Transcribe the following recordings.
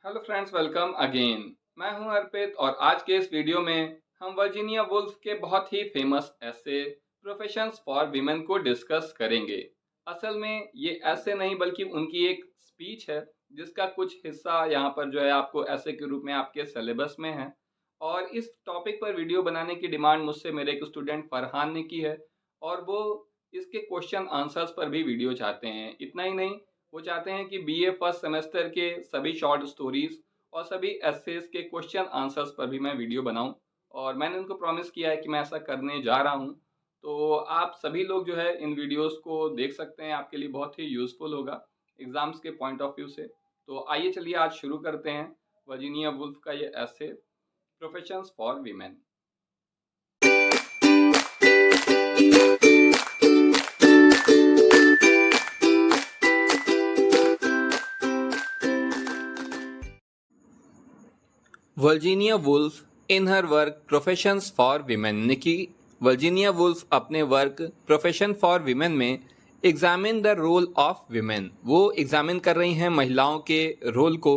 Hello friends, welcome again. मैं हूं अर्पित और आज के इस वीडियो में हम वर्जीनिया वुल्फ के बहुत ही फेमस ऐसे प्रोफेशंस फॉर वीमेन को डिस्कस करेंगे। असल में ये ऐसे नहीं बल्कि उनकी एक स्पीच है जिसका कुछ हिस्सा यहाँ पर जो है आपको ऐसे के रूप में आपके सिलेबस में है। और इस टॉपिक पर वीडियो बनाने की डिमांड मुझसे मेरे एक स्टूडेंट फरहान ने की है और वो इसके क्वेश्चन आंसर्स पर भी वीडियो चाहते हैं। इतना ही नहीं, वो चाहते हैं कि बीए फर्स्ट सेमेस्टर के सभी शॉर्ट स्टोरीज और सभी एसेस के क्वेश्चन आंसर्स पर भी मैं वीडियो बनाऊं और मैंने उनको प्रॉमिस किया है कि मैं ऐसा करने जा रहा हूं। तो आप सभी लोग जो है इन वीडियोस को देख सकते हैं, आपके लिए बहुत ही यूजफुल होगा एग्जाम्स के पॉइंट ऑफ व्यू से। तो आइए चलिए आज शुरू करते हैं वर्जीनिया वुल्फ का ये essay professions for women. Virginia Woolf in her work professions for women ने कि वर्जीनिया वुल्फ अपने वर्क प्रोफेशन फॉर वीमेन में examine the role of women, वो एग्जामिन कर रही हैं महिलाओं के रोल को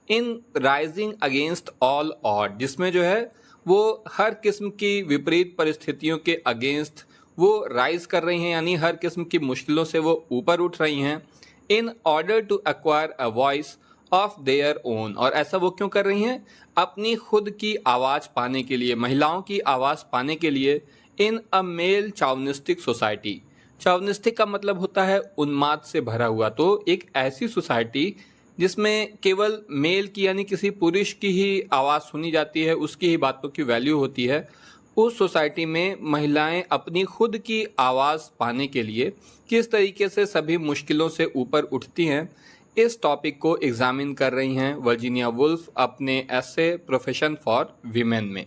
in rising against all odd, जिसमें जो है वो हर किस्म की विपरीत परिस्थितियों के अगेंस्ट वो राइज कर रही हैं, यानी हर किस्म की मुश्किलों से वो ऊपर उठ रही हैं in order to acquire a voice of their own. और ऐसा वो क्यों कर रही हैं? अपनी खुद की आवाज़ पाने के लिए, महिलाओं की आवाज़ पाने के लिए इन अ मेल चावनिस्टिक सोसाइटी। चावनिस्टिक का मतलब होता है उन्माद से भरा हुआ, तो एक ऐसी सोसाइटी जिसमें केवल मेल की यानी किसी पुरुष की ही आवाज़ सुनी जाती है, उसकी ही बातों की वैल्यू होती है, उस सोसाइटी में महिलाएं अपनी खुद की आवाज़ पाने के लिए किस तरीके से सभी मुश्किलों से ऊपर उठती हैं, इस टॉपिक को एग्जामिन कर रही हैं वर्जीनिया वुल्फ अपने ऐसे प्रोफेशन फॉर वीमेन में।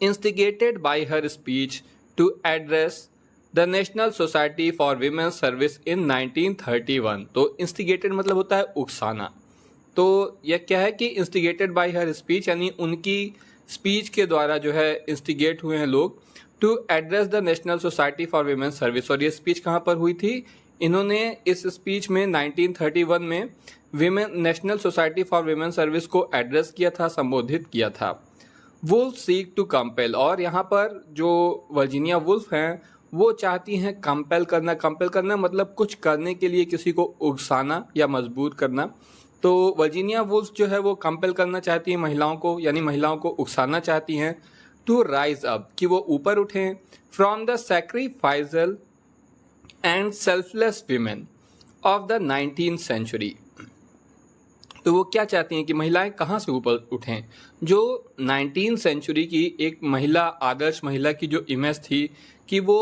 Instigated by her speech to address the national society for women service in 1931। तो इंस्टिगेटेड मतलब होता है उकसाना। तो यह क्या है कि इंस्टिगेटेड बाय हर स्पीच यानी उनकी स्पीच के द्वारा जो है इंस्टिगेट हुए हैं लोग to address the national society for women service. और ये स्पीच कहाँ पर हुई थी? इन्होंने इस स्पीच में 1931 में women national society for women service को एड्रेस किया था, संबोधित किया था। वुल्फ सीक टू कंपेल, और यहाँ पर जो वर्जीनिया वुल्फ हैं वो चाहती हैं कंपेल करना। कंपेल करना मतलब कुछ करने के लिए किसी को उकसाना या मजबूर करना। तो वर्जीनिया वुल्फ जो है वो कंपेल करना चाहती हैं महिलाओं को, यानी महिलाओं को उकसाना चाहती हैं टू राइज अप, कि वो ऊपर उठें from the sacrificial and selfless women of the 19th century. तो वो क्या चाहती हैं कि महिलाएं कहाँ से ऊपर उठें? जो 19th सेंचुरी की एक महिला, आदर्श महिला की जो इमेज थी कि वो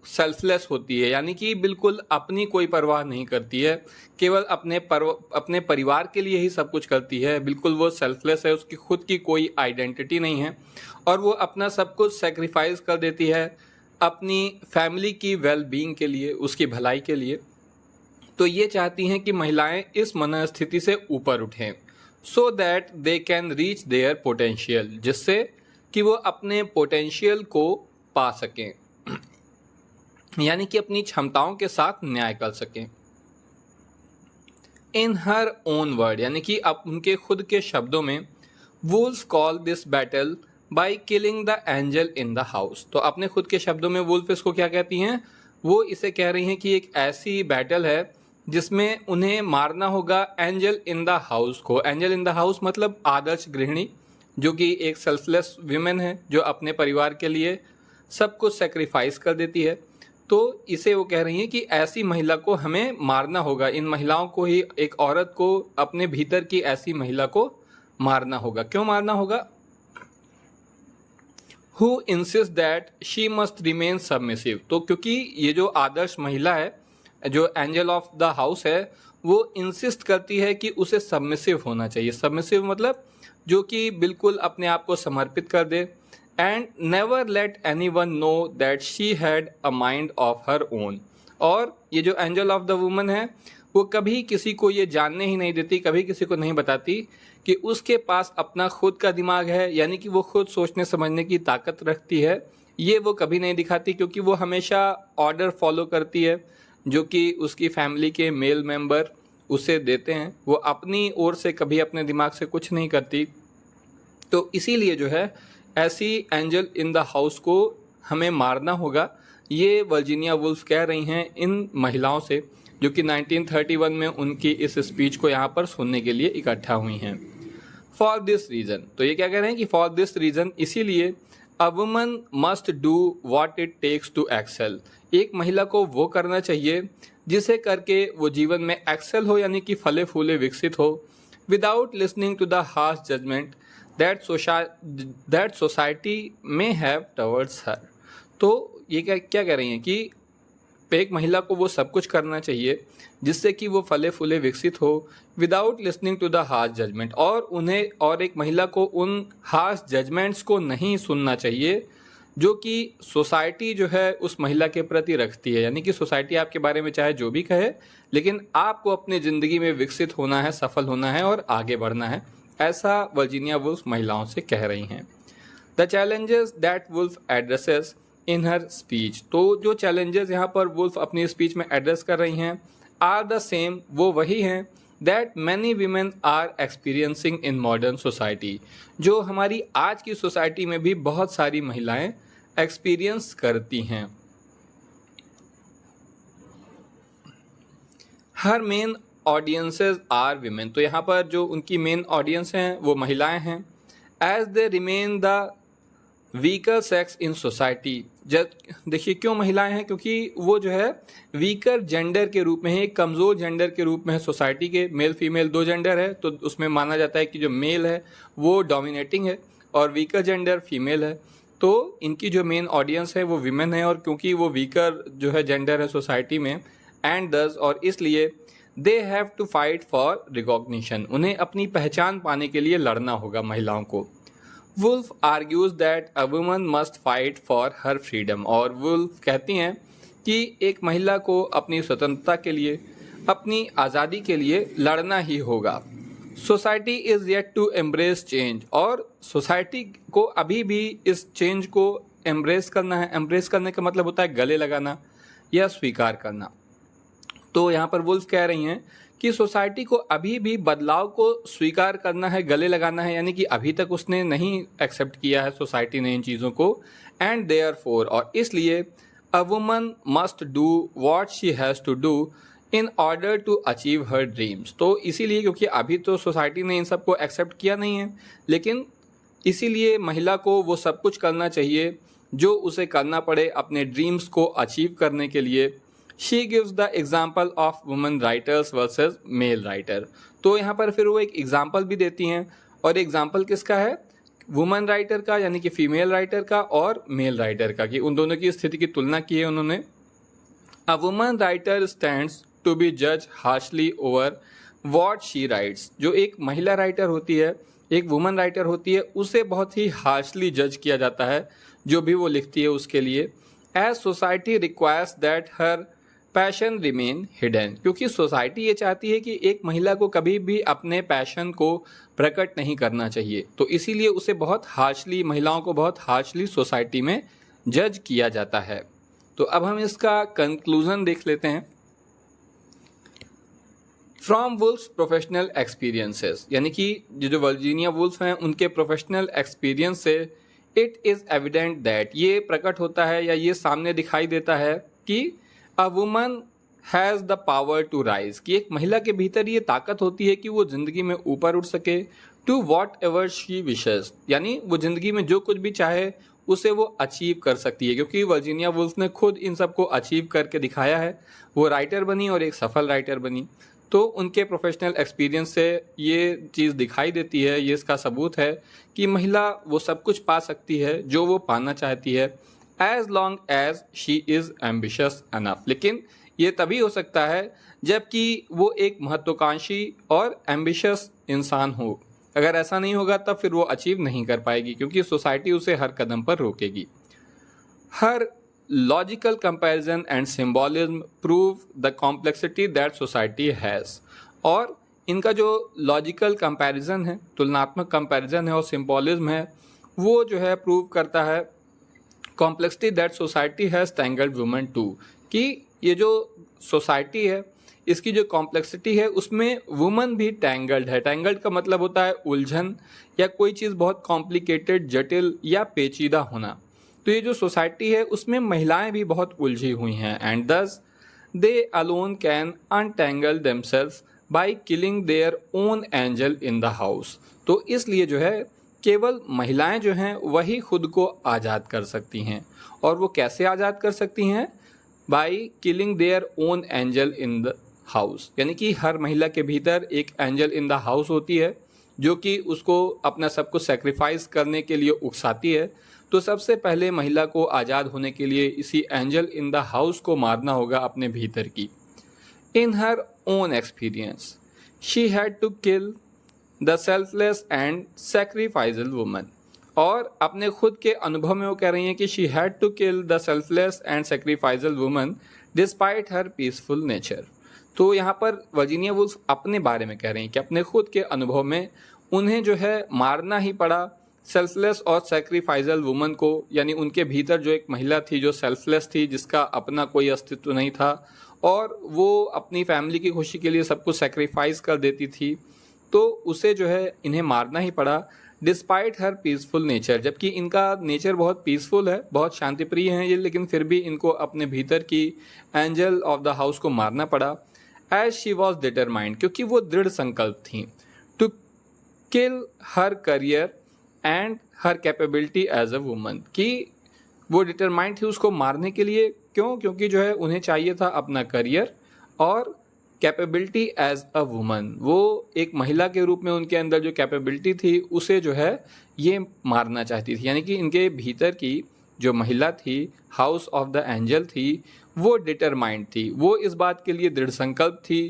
सेल्फलेस होती है, यानी कि बिल्कुल अपनी कोई परवाह नहीं करती है, केवल अपने परिवार के लिए ही सब कुछ करती है, बिल्कुल वो सेल्फलेस है, उसकी खुद की कोई आइडेंटिटी नहीं है और वो अपना सब कुछ सेक्रीफाइस कर देती है अपनी फैमिली की वेल बीइंग के लिए, उसकी भलाई के लिए। तो ये चाहती हैं कि महिलाएं इस मनस्थिति से ऊपर उठें so that they can reach their potential, जिससे कि वो अपने पोटेंशियल को पा सकें, यानी कि अपनी क्षमताओं के साथ न्याय कर सकें। इन हर ओन वर्ड, यानी कि अब उनके खुद के शब्दों में, Woolf call this battle by killing the angel in the house. तो अपने खुद के शब्दों में वुल्फ इसको क्या कहती हैं? वो इसे कह रही हैं कि एक ऐसी बैटल है जिसमें उन्हें मारना होगा एंजल इन द हाउस को। एंजल इन द हाउस मतलब आदर्श गृहिणी, जो कि एक सेल्फलेस विमेन है, जो अपने परिवार के लिए सब कुछ सेक्रीफाइस कर देती है। तो इसे वो कह रही हैं कि ऐसी महिला को हमें मारना होगा, इन महिलाओं को ही, एक औरत को, अपने भीतर की ऐसी महिला को मारना होगा। क्यों मारना होगा? Who insists that she must remain submissive। तो क्योंकि ये जो आदर्श महिला है, जो एंजल ऑफ द हाउस है, वो इंसिस्ट करती है कि उसे सबमिसिव होना चाहिए। सबमिसिव मतलब जो कि बिल्कुल अपने आप को समर्पित कर दे। And never let anyone know that she had a mind of her own. और ये जो एंजल ऑफ द वुमन है वो कभी किसी को ये जानने ही नहीं देती, कभी किसी को नहीं बताती कि उसके पास अपना खुद का दिमाग है, यानी कि वो खुद सोचने समझने की ताकत रखती है। ये वो कभी नहीं दिखाती, क्योंकि वो हमेशा ऑर्डर फॉलो करती है जो कि उसकी फैमिली के मेल मेंबर उसे देते हैं, वो अपनी ओर से कभी अपने दिमाग से कुछ नहीं करती। तो इसीलिए जो है ऐसी एंजल इन द हाउस को हमें मारना होगा, ये वर्जीनिया वुल्फ कह रही हैं इन महिलाओं से, जो कि 1931 में उनकी इस स्पीच को यहाँ पर सुनने के लिए इकट्ठा हुई हैं। फॉर दिस रीज़न, तो ये क्या कह रहे हैं कि फॉर दिस रीज़न, इसीलिए a woman must do what it takes to excel, एक महिला को वो करना चाहिए जिसे करके वो जीवन में एक्सेल हो, यानी कि फले फूले विकसित हो, without listening to the harsh judgement that society में हैव टवर्ड्स हर। तो ये क्या कह रही हैं कि एक महिला को वो सब कुछ करना चाहिए जिससे कि वो फले फूले विकसित हो, without listening to the harsh judgement, और एक महिला को उन हार्श जजमेंट्स को नहीं सुनना चाहिए जो कि सोसाइटी जो है उस महिला के प्रति रखती है। यानी कि सोसाइटी आपके बारे में चाहे जो भी कहे, लेकिन आपको अपनी ज़िंदगी में विकसित होना है, सफल होना है और आगे बढ़ना है, ऐसा वर्जीनिया वुल्फ महिलाओं से कह रही हैं। The challenges that Woolf addresses in her speech, तो जो चैलेंजेस यहाँ पर वुल्फ अपनी स्पीच में एड्रेस कर रही हैं आर द सेम, वो वही हैं that many women are experiencing in modern society, जो हमारी आज की सोसाइटी में भी बहुत सारी महिलाएं एक्सपीरियंस करती हैं। हर मेन ऑडियंसेस आर वीमेन, तो यहाँ पर जो उनकी मेन ऑडियंस हैं वो महिलाएं हैं। As they remain the weaker sex in society, देखिए क्यों महिलाएं हैं, क्योंकि वो जो है वीकर जेंडर के रूप में है, एक कमज़ोर जेंडर के रूप में है सोसाइटी के। मेल फीमेल दो जेंडर है, तो उसमें माना जाता है कि जो मेल है वो डोमिनेटिंग है और वीकर जेंडर फीमेल है। तो इनकी जो मेन ऑडियंस है वो विमेन है, और क्योंकि वो वीकर जो है जेंडर है सोसाइटी में, एंड दस, और इसलिए they have to fight for recognition, उन्हें अपनी पहचान पाने के लिए लड़ना होगा महिलाओं को। Woolf argues that a woman must fight for her freedom, और वुल्फ कहती हैं कि एक महिला को अपनी स्वतंत्रता के लिए, अपनी आज़ादी के लिए लड़ना ही होगा। Society is yet to embrace change, और सोसाइटी को अभी भी इस चेंज को एम्ब्रेस करना है। एम्ब्रेस करने का मतलब होता है गले लगाना या स्वीकार करना। तो यहाँ पर वुल्फ कह रही हैं कि सोसाइटी को अभी भी बदलाव को स्वीकार करना है, गले लगाना है, यानी कि अभी तक उसने नहीं एक्सेप्ट किया है सोसाइटी ने इन चीज़ों को। एंड देयरफॉर, और इसलिए a woman must do what she has to do in order to achieve her dreams, तो इसीलिए क्योंकि अभी तो सोसाइटी ने इन सब को एक्सेप्ट किया नहीं है, लेकिन इसीलिए महिला को वो सब कुछ करना चाहिए जो उसे करना पड़े अपने ड्रीम्स को अचीव करने के लिए। She gives the example of women writers versus male writer, तो यहाँ पर फिर वो एक एग्जाम्पल भी देती हैं, और एग्जाम्पल किसका है, वुमेन राइटर का, यानी कि फीमेल राइटर का और मेल राइटर का, कि उन दोनों की स्थिति की तुलना की है उन्होंने। A women writer stands to be जज harshly over what she writes, जो एक महिला राइटर होती है, एक वुमेन राइटर होती है, उसे बहुत ही हार्शली जज किया जाता है जो भी वो लिखती है उसके लिए। As society requires that her passion remain hidden, क्योंकि सोसाइटी ये चाहती है कि एक महिला को कभी भी अपने पैशन को प्रकट नहीं करना चाहिए, तो इसीलिए उसे बहुत हार्शली, महिलाओं को बहुत हार्शली सोसाइटी में जज किया जाता है। तो अब हम इसका कंक्लूजन देख लेते हैं। फ्रॉम वुल्फ्स प्रोफेशनल एक्सपीरियंसेस, यानी कि जो वर्जीनिया वुल्फ हैं उनके प्रोफेशनल एक्सपीरियंस से इट इज़ एविडेंट दैट, ये प्रकट होता है या ये सामने दिखाई देता है कि a woman has the power to rise, कि एक महिला के भीतर ये ताकत होती है कि वो ज़िंदगी में ऊपर उठ सके, to whatever she wishes, यानी वो ज़िंदगी में जो कुछ भी चाहे उसे वो अचीव कर सकती है, क्योंकि वर्जीनिया वुल्फ ने खुद इन सब को अचीव करके दिखाया है। वो राइटर बनी और एक सफल राइटर बनी, तो उनके प्रोफेशनल एक्सपीरियंस से ये चीज़ दिखाई देती है, ये इसका सबूत है कि महिला वो सब कुछ पा सकती है जो वो पाना चाहती है, as long as she is ambitious enough, लेकिन ये तभी हो सकता है जबकि वो एक महत्वाकांक्षी और एम्बिशियस इंसान हो। अगर ऐसा नहीं होगा तब फिर वो अचीव नहीं कर पाएगी, क्योंकि सोसाइटी उसे हर कदम पर रोकेगी। हर logical comparison and symbolism prove the complexity that society has, और इनका जो लॉजिकल कंपैरिजन है, तुलनात्मक कंपैरिजन है और सिंबॉलिज्म है, वो जो है प्रूव करता है complexity that society has tangled women to, कि ये जो सोसाइटी है इसकी जो कॉम्प्लेक्सिटी है उसमें वुमन भी टैंगल्ड है। टैंगल्ड का मतलब होता है उलझन या कोई चीज़ बहुत कॉम्प्लिकेटेड, जटिल या पेचीदा होना। तो ये जो सोसाइटी है उसमें महिलाएं भी बहुत उलझी हुई हैं। एंड दस दे alone can untangle themselves by killing their own angel in the house. तो इसलिए जो है केवल महिलाएं जो हैं वही खुद को आज़ाद कर सकती हैं। और वो कैसे आज़ाद कर सकती हैं? By killing their own angel in the house, यानी कि हर महिला के भीतर एक एंजल इन द हाउस होती है जो कि उसको अपना सब कुछ सेक्रीफाइस करने के लिए उकसाती है। तो सबसे पहले महिला को आज़ाद होने के लिए इसी एंजल इन द हाउस को मारना होगा अपने भीतर की। In her own experience she had to kill the selfless and sacrificial woman. और अपने खुद के अनुभव में वो कह रही हैं कि she had to kill the selfless and sacrificial woman despite her peaceful nature. तो यहाँ पर वर्जीनिया वुल्फ अपने बारे में कह रही हैं कि अपने खुद के अनुभव में उन्हें जो है मारना ही पड़ा सेल्फलेस और सेक्रीफाइजल वुमन को, यानी उनके भीतर जो एक महिला थी जो सेल्फलेस थी, जिसका अपना कोई अस्तित्व नहीं था और वो अपनी फैमिली की खुशी के लिए सब कुछ सेक्रीफाइस कर देती थी, तो उसे जो है इन्हें मारना ही पड़ा डिस्पाइट हर पीसफुल नेचर। जबकि इनका नेचर बहुत पीसफुल है, बहुत शांतिप्रिय हैं ये, लेकिन फिर भी इनको अपने भीतर की एंजल ऑफ द हाउस को मारना पड़ा। एज शी वॉज डिटरमाइंड, क्योंकि वो दृढ़ संकल्प थी, to kill her career and her capability as a woman, कि वो डिटरमाइंड थी उसको मारने के लिए। क्यों? क्योंकि जो है उन्हें चाहिए था अपना करियर और कैपेबिलिटी एज अ वुमन। वो एक महिला के रूप में उनके अंदर जो कैपेबिलिटी थी उसे जो है ये मारना चाहती थी। यानी कि इनके भीतर की जो महिला थी, हाउस ऑफ द एंजल थी, वो डिटरमाइंड थी, वो इस बात के लिए दृढ़ संकल्प थी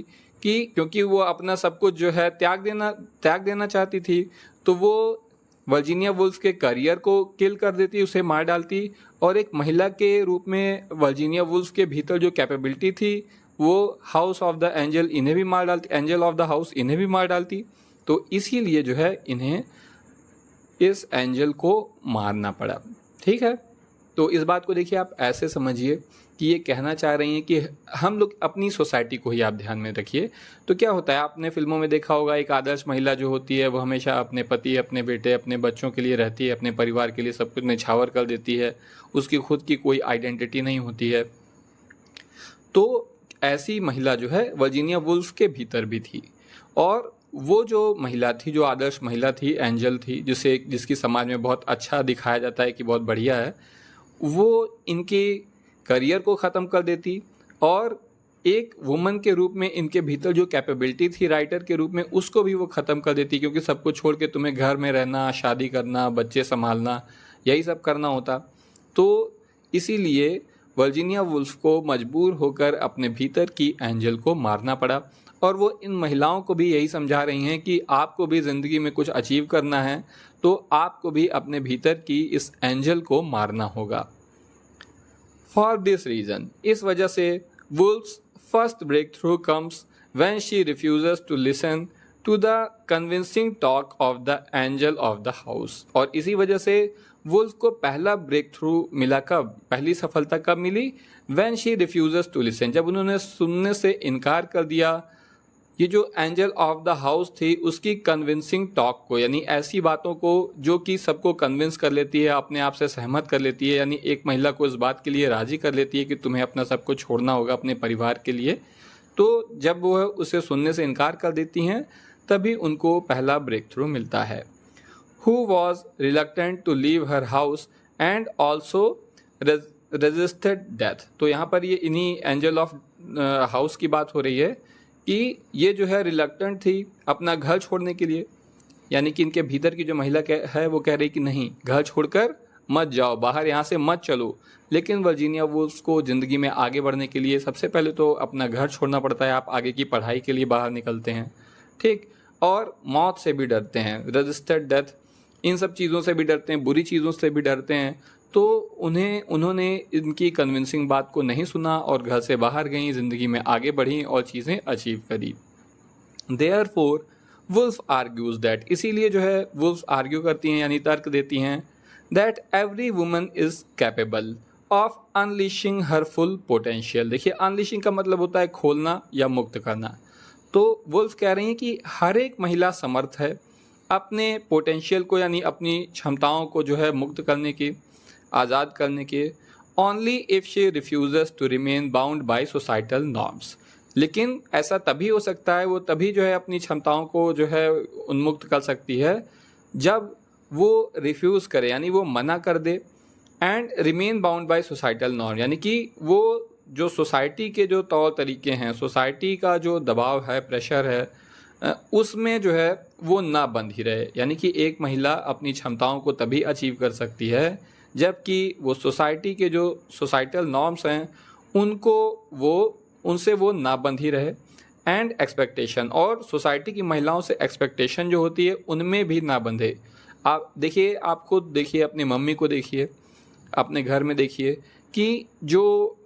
कि क्योंकि वो अपना सब कुछ जो है त्याग देना चाहती थी, तो वो वर्जीनिया वुल्फ के करियर को किल कर देती, उसे मार डालती, और एक महिला के रूप में वर्जीनिया वुल्फ के भीतर जो कैपेबिलिटी थी वो हाउस ऑफ द एंजल इन्हें भी मार डालती, एंजल ऑफ द हाउस इन्हें भी मार डालती। तो इसीलिए जो है इन्हें इस एंजल को मारना पड़ा। ठीक है, तो इस बात को देखिए आप ऐसे समझिए कि ये कहना चाह रही हैं कि हम लोग अपनी सोसाइटी को ही आप ध्यान में रखिए। तो क्या होता है, आपने फिल्मों में देखा होगा एक आदर्श महिला जो होती है वो हमेशा अपने पति, अपने बेटे, अपने बच्चों के लिए रहती है, अपने परिवार के लिए सब कुछ निछावर कर देती है, उसकी खुद की कोई आइडेंटिटी नहीं होती है। तो ऐसी महिला जो है वर्जीनिया वुल्फ के भीतर भी थी, और वो जो महिला थी, जो आदर्श महिला थी, एंजल थी, जिसकी समाज में बहुत अच्छा दिखाया जाता है कि बहुत बढ़िया है, वो इनके करियर को ख़त्म कर देती और एक वुमन के रूप में इनके भीतर जो कैपेबिलिटी थी राइटर के रूप में उसको भी वो ख़त्म कर देती, क्योंकि सब कुछ छोड़ के तुम्हें घर में रहना, शादी करना, बच्चे संभालना, यही सब करना होता। तो इसीलिए वर्जीनिया वुल्फ को मजबूर होकर अपने भीतर की एंजल को मारना पड़ा। और वो इन महिलाओं को भी यही समझा रही हैं कि आपको भी ज़िंदगी में कुछ अचीव करना है तो आपको भी अपने भीतर की इस एंजल को मारना होगा। फॉर दिस रीज़न, इस वजह से Woolf's first breakthrough comes when she refuses to listen to the convincing talk of the angel of the house. और इसी वजह से वुल्फ को पहला ब्रेक थ्रू मिला कब, पहली सफलता कब मिली? When she refuses to listen, जब उन्होंने सुनने से इनकार कर दिया ये जो एंजल ऑफ द हाउस थी उसकी कन्विंसिंग टॉक को, यानी ऐसी बातों को जो कि सबको कन्विंस कर लेती है, अपने आप से सहमत कर लेती है, यानी एक महिला को इस बात के लिए राजी कर लेती है कि तुम्हें अपना सब कुछ छोड़ना होगा अपने परिवार के लिए। तो जब वो उसे सुनने से इनकार कर देती हैं तभी उनको पहला ब्रेक थ्रू मिलता है। Who was reluctant to leave her house and also resisted death। तो यहाँ पर ये इन्हीं एंजल ऑफ हाउस की बात हो रही है कि ये जो है रिलक्टेंट थी अपना घर छोड़ने के लिए, यानी कि इनके भीतर की जो महिला है वो कह रही कि नहीं, घर छोड़कर मत जाओ, बाहर यहाँ से मत चलो। लेकिन वर्जीनिया वुल्फ को ज़िंदगी में आगे बढ़ने के लिए सबसे पहले तो अपना घर छोड़ना पड़ता है, आप आगे की पढ़ाई के लिए बाहर निकलते हैं, ठीक, और मौत से भी डरते हैं, रजिस्टर्ड डेथ, इन सब चीज़ों से भी डरते हैं, बुरी चीज़ों से भी डरते हैं। तो उन्होंने इनकी कन्विंसिंग बात को नहीं सुना और घर से बाहर गई, ज़िंदगी में आगे बढ़ी और चीज़ें अचीव करी। देयरफॉर वुल्फ आर्ग्यूज दैट, इसीलिए जो है वुल्फ आर्ग्यू करती हैं यानी तर्क देती हैं, that every woman is capable of unleashing her full potential. देखिए अनलिशिंग का मतलब होता है खोलना या मुक्त करना। तो वुल्फ कह रही हैं कि हर एक महिला समर्थ है अपने पोटेंशियल को यानी अपनी क्षमताओं को जो है मुक्त करने की, आज़ाद करने की, only if she refuses to remain bound by societal norms. लेकिन ऐसा तभी हो सकता है, वो तभी जो है अपनी क्षमताओं को जो है उन्मुक्त कर सकती है जब वो रिफ्यूज़ करे यानी वो मना कर दे, and remain bound by societal norm यानी कि वो जो सोसाइटी के जो तौर तरीके हैं, सोसाइटी का जो दबाव है, प्रेशर है, उसमें जो है वो ना बंध ही रहे। यानी कि एक महिला अपनी क्षमताओं को तभी अचीव कर सकती है जबकि वो सोसाइटी के जो सोसाइटल नॉर्म्स हैं उनसे वो ना बंध ही रहे, एंड एक्सपेक्टेशन, और सोसाइटी की महिलाओं से एक्सपेक्टेशन जो होती है उनमें भी ना बंधे। आप देखिए, आप खुद देखिए, अपनी मम्मी को देखिए, अपने घर में देखिए कि जो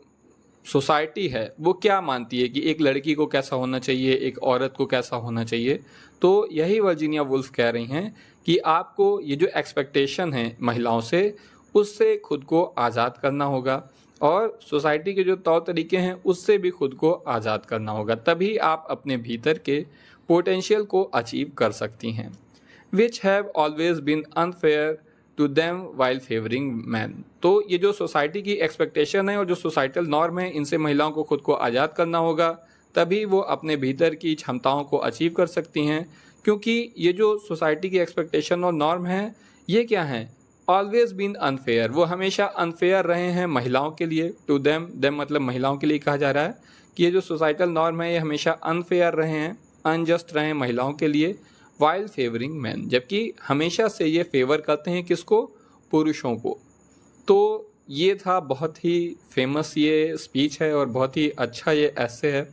सोसाइटी है वो क्या मानती है कि एक लड़की को कैसा होना चाहिए, एक औरत को कैसा होना चाहिए। तो यही वर्जीनिया वुल्फ कह रही हैं कि आपको ये जो एक्सपेक्टेशन है महिलाओं से, उससे खुद को आज़ाद करना होगा और सोसाइटी के जो तौर तरीके हैं उससे भी खुद को आज़ाद करना होगा, तभी आप अपने भीतर के पोटेंशियल को अचीव कर सकती हैं। Which have always been unfair to them while favouring man. तो ये जो सोसाइटी की एक्सपेक्टेशन है और जो सोसाइटल नॉर्म है, इनसे महिलाओं को खुद को आज़ाद करना होगा, तभी वो अपने भीतर की क्षमताओं को अचीव कर सकती हैं। क्योंकि ये जो सोसाइटी की एक्सपेक्टेशन और नॉर्म है, ये क्या हैं? ऑलवेज बीन अनफेयर, वो हमेशा अनफेयर रहे हैं महिलाओं के लिए। टू देम, देम मतलब महिलाओं के लिए कहा जा रहा है कि ये जो सोसाइटल नॉर्म है ये हमेशा अनफेयर रहे हैं, अनजस्ट रहे हैं महिलाओं के लिए, वाइल फेवरिंग मैन, जबकि हमेशा से ये फेवर करते हैं किसको? पुरुषों को। तो ये था बहुत ही फेमस ये स्पीच है और बहुत ही अच्छा ये ऐसे है।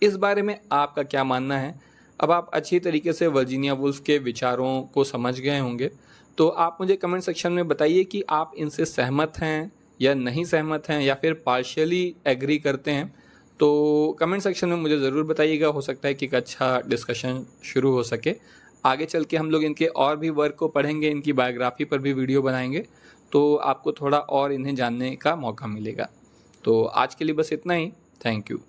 इस बारे में आपका क्या मानना है? अब आप अच्छी तरीके से वर्जीनिया वुल्फ के विचारों को समझ गए होंगे, तो आप मुझे कमेंट सेक्शन में बताइए कि आप इनसे सहमत हैं या नहीं सहमत हैं या फिर पार्शियली एग्री करते हैं। तो कमेंट सेक्शन में मुझे ज़रूर बताइएगा, हो सकता है कि एक अच्छा डिस्कशन शुरू हो सके। आगे चल के हम लोग इनके और भी वर्क को पढ़ेंगे, इनकी बायोग्राफी पर भी वीडियो बनाएंगे, तो आपको थोड़ा और इन्हें जानने का मौका मिलेगा। तो आज के लिए बस इतना ही। Thank you.